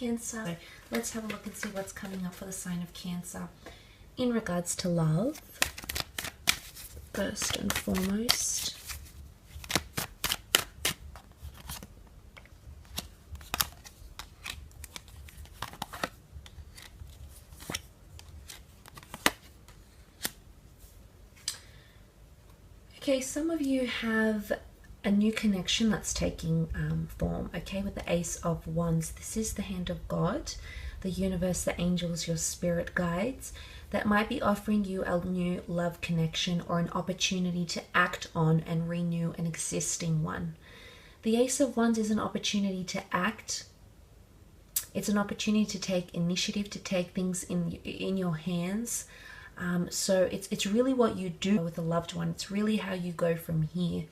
Cancer. So let's have a look and see what's coming up for the sign of Cancer in regards to love, first and foremost. Okay, some of you have a new connection that's taking form, okay, with the Ace of Wands. This is the hand of God, the universe, the angels, your spirit guides, that might be offering you a new love connection or an opportunity to act on and renew an existing one. The Ace of Wands is an opportunity to act. It's an opportunity to take initiative, to take things in your hands. So it's really what you do with a loved one. It's really how you go from here.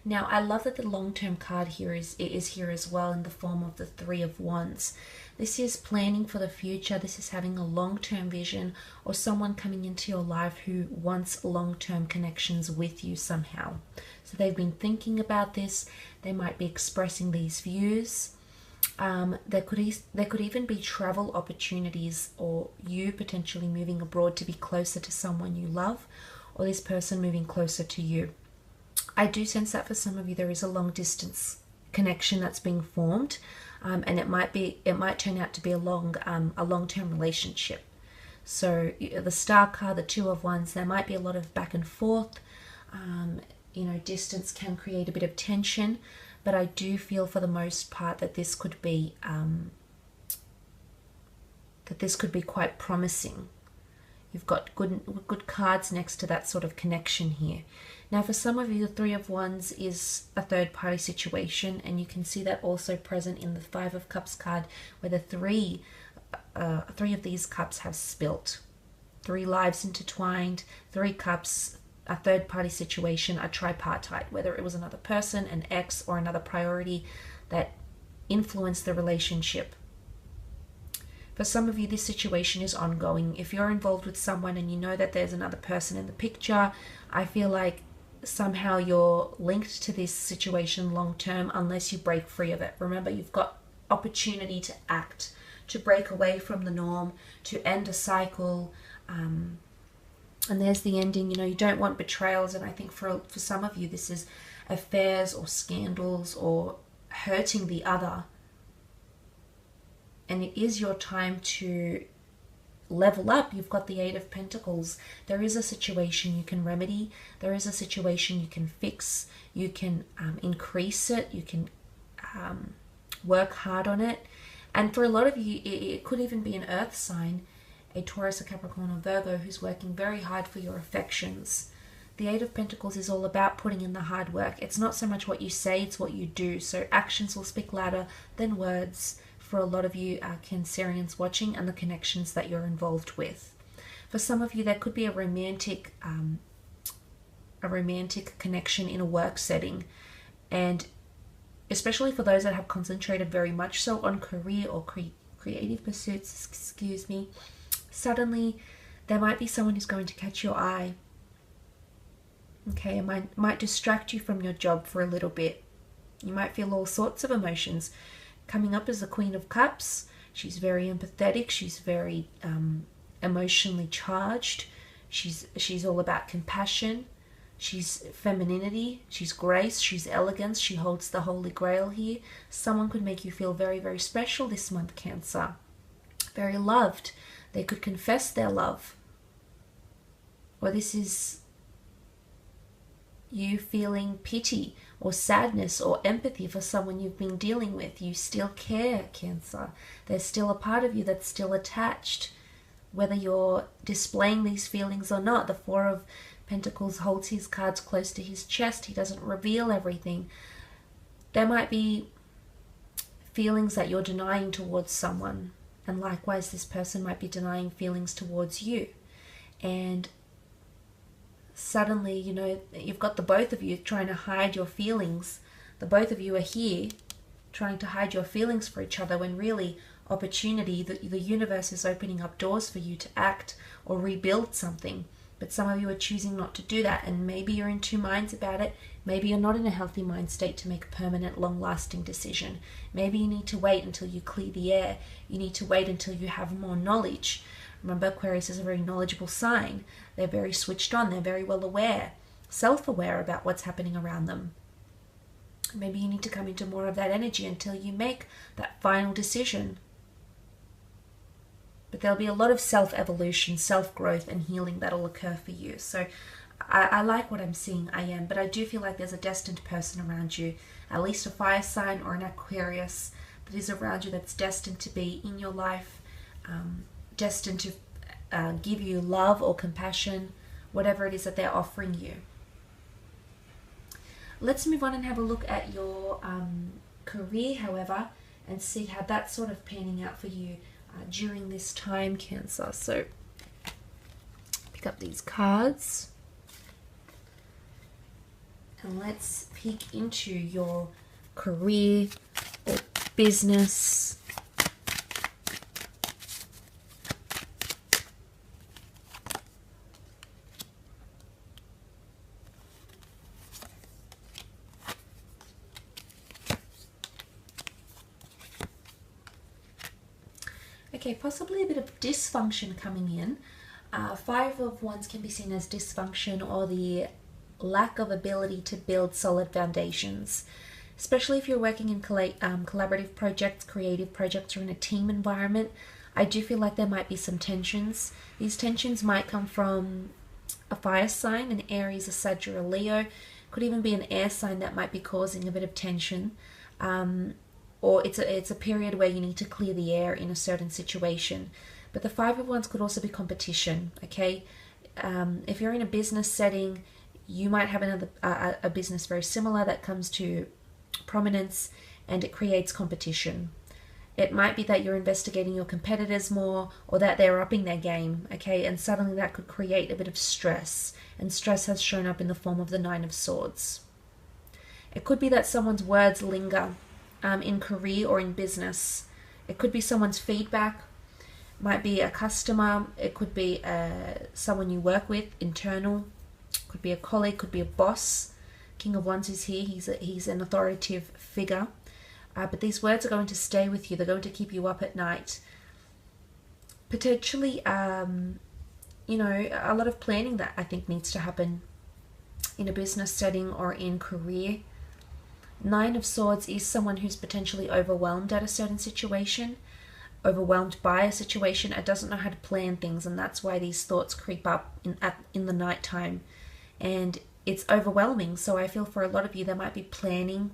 Now, I love that the long-term card here is here as well in the form of the Three of Wands. This is planning for the future. This is having a long-term vision, or someone coming into your life who wants long-term connections with you somehow. So they've been thinking about this. They might be expressing these views. There could even be travel opportunities, or you potentially moving abroad to be closer to someone you love, or this person moving closer to you. I do sense that for some of you there is a long distance connection that's being formed, and it might turn out to be a long-term relationship. So the Star card, the Two of Wands, there might be a lot of back and forth. Distance can create a bit of tension. But I do feel for the most part that this could be quite promising. You've got good cards next to that sort of connection here. Now, for some of you, the Three of Wands is a third-party situation, and you can see that also present in the Five of Cups card, where the three of these cups have spilt. 3 lives intertwined, 3 cups. A third-party situation, a tripartite, whether it was another person, an ex, or another priority that influenced the relationship. For some of you, this situation is ongoing. If you're involved with someone and you know that there's another person in the picture, I feel like somehow you're linked to this situation long-term unless you break free of it. Remember, you've got opportunity to act, to break away from the norm, to end a cycle, and there's the ending. You don't want betrayals, and I think for some of you this is affairs or scandals or hurting the other, and it is your time to level up. You've got the Eight of Pentacles. There is a situation you can remedy. There is a situation you can fix. You can increase it. You can work hard on it. And for a lot of you, it could even be an earth sign, a Taurus, a Capricorn, or Virgo, who's working very hard for your affections. The Eight of Pentacles is all about putting in the hard work. It's not so much what you say, it's what you do. So actions will speak louder than words for a lot of you Cancerians watching, and the connections that you're involved with. For some of you, there could be a romantic connection in a work setting, and especially for those that have concentrated very much so on career or creative pursuits, suddenly there might be someone who's going to catch your eye. Okay, it might distract you from your job for a little bit. You might feel all sorts of emotions. Coming up as the Queen of Cups, she's very empathetic, she's very emotionally charged, she's all about compassion, she's femininity, she's grace, she's elegance, she holds the Holy Grail here. Someone could make you feel very, very special this month, Cancer. Very loved. They could confess their love. Or this is you feeling pity or sadness or empathy for someone you've been dealing with. You still care, Cancer. There's still a part of you that's still attached, whether you're displaying these feelings or not. The Four of Pentacles holds his cards close to his chest. He doesn't reveal everything. There might be feelings that you're denying towards someone, and likewise this person might be denying feelings towards you. And suddenly, you've got the both of you trying to hide your feelings. The both of you are here trying to hide your feelings for each other, when really opportunity, the universe is opening up doors for you to act or rebuild something. But some of you are choosing not to do that, and maybe you're in two minds about it. Maybe you're not in a healthy mind state to make a permanent, long-lasting decision. Maybe you need to wait until you clear the air. You need to wait until you have more knowledge. Remember, Aquarius is a very knowledgeable sign. They're very switched on. They're very well aware, self-aware about what's happening around them. Maybe you need to come into more of that energy until you make that final decision. But there'll be a lot of self-evolution, self-growth and healing that'll occur for you. So I like what I'm seeing, but I do feel like there's a destined person around you, at least a fire sign or an Aquarius that is around you that's destined to be in your life, destined to give you love or compassion, whatever it is that they're offering you. Let's move on and have a look at your career, however, and see how that's sort of panning out for you during this time, Cancer. So pick up these cards and let's peek into your career or business. Okay, possibly a bit of dysfunction coming in. Five of Wands can be seen as dysfunction or the lack of ability to build solid foundations, especially if you're working in collaborative projects, creative projects, or in a team environment. I do feel like there might be some tensions. These tensions might come from a fire sign, an Aries, a Sag, or a Leo. Could even be an air sign that might be causing a bit of tension. Or it's a period where you need to clear the air in a certain situation. But the Five of Wands could also be competition, okay? If you're in a business setting, you might have a business very similar that comes to prominence and it creates competition. It might be that you're investigating your competitors more or that they're upping their game, okay? And suddenly that could create a bit of stress. And stress has shown up in the form of the Nine of Swords. It could be that someone's words linger in career or in business. It could be someone's feedback, might be a customer, it could be someone you work with, internal, could be a colleague, could be a boss. King of Wands is here, he's an authoritative figure. But these words are going to stay with you, they're going to keep you up at night. Potentially, you know, a lot of planning that I think needs to happen in a business setting or in career. Nine of Swords is someone who's potentially overwhelmed at a certain situation, overwhelmed by a situation, and doesn't know how to plan things, and that's why these thoughts creep up in the night time, and it's overwhelming. So I feel for a lot of you there might be planning,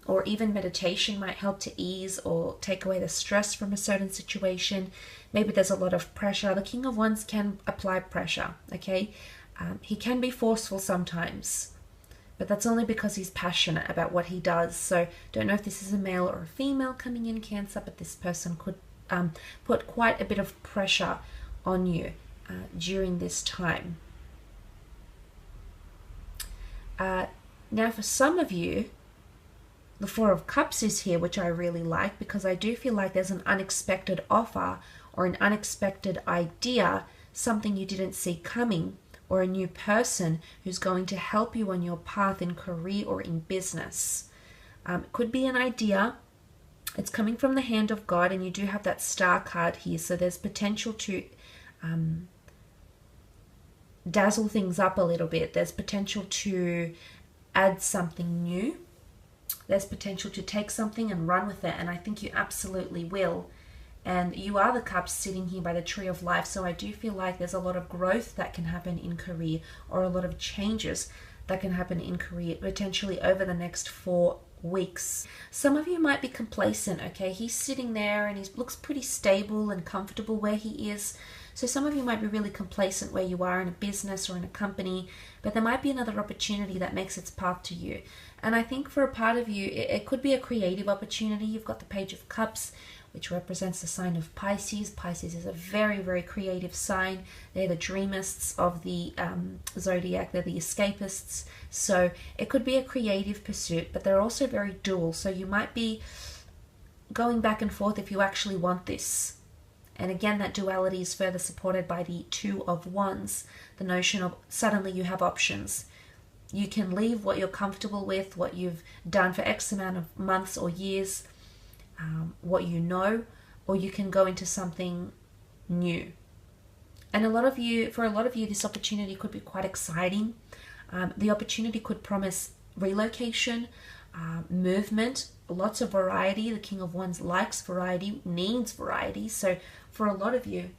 or even meditation might help to ease or take away the stress from a certain situation. Maybe there's a lot of pressure. The King of Wands can apply pressure, okay? He can be forceful sometimes, but that's only because he's passionate about what he does. So don't know if this is a male or a female coming in, Cancer, but this person could put quite a bit of pressure on you during this time. Now for some of you, the Four of Cups is here, which I really like, because I do feel like there's an unexpected offer or an unexpected idea, something you didn't see coming, or a new person who's going to help you on your path in career or in business. It could be an idea. It's coming from the hand of God, and you do have that Star card here, so there's potential to dazzle things up a little bit. There's potential to add something new. There's potential to take something and run with it, and I think you absolutely will. And you are the Cups sitting here by the Tree of Life, so I do feel like there's a lot of growth that can happen in career, or a lot of changes that can happen in career, potentially over the next 4 weeks. Some of you might be complacent, okay? He's sitting there and he looks pretty stable and comfortable where he is. So some of you might be really complacent where you are in a business or in a company, but there might be another opportunity that makes its path to you. And I think for a part of you, it could be a creative opportunity. You've got the Page of Cups, which represents the sign of Pisces. Pisces is a very, very creative sign. They're the dreamists of the zodiac. They're the escapists. So it could be a creative pursuit, but they're also very dual. So you might be going back and forth if you actually want this. And again, that duality is further supported by the Two of Wands, the notion of suddenly you have options. You can leave what you're comfortable with, what you've done for X amount of months or years, what you know, or you can go into something new. And for a lot of you, this opportunity could be quite exciting. The opportunity could promise relocation, movement, lots of variety. The King of Wands likes variety, needs variety. So for a lot of you,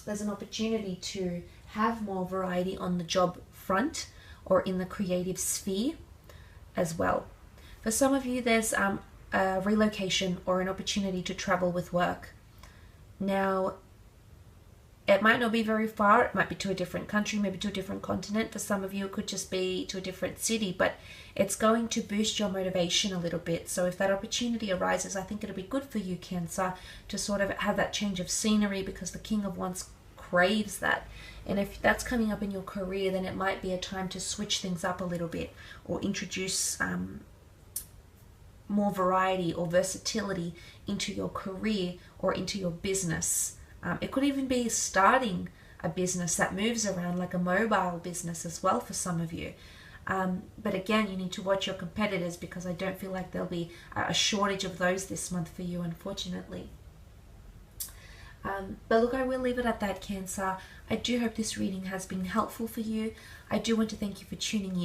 there's an opportunity to have more variety on the job front or in the creative sphere as well. For some of you, there's a relocation or an opportunity to travel with work. Now, it might not be very far. It might be to a different country, maybe to a different continent. For some of you, it could just be to a different city, but it's going to boost your motivation a little bit. So if that opportunity arises, I think it'll be good for you, Cancer, to sort of have that change of scenery, because the King of Wands craves that. And if that's coming up in your career, then it might be a time to switch things up a little bit, or introduce more variety or versatility into your career or into your business. It could even be starting a business that moves around, like a mobile business as well for some of you. But again, you need to watch your competitors, because I don't feel like there'll be a shortage of those this month for you, unfortunately. But look, I will leave it at that, Cancer. I do hope this reading has been helpful for you. I do want to thank you for tuning in.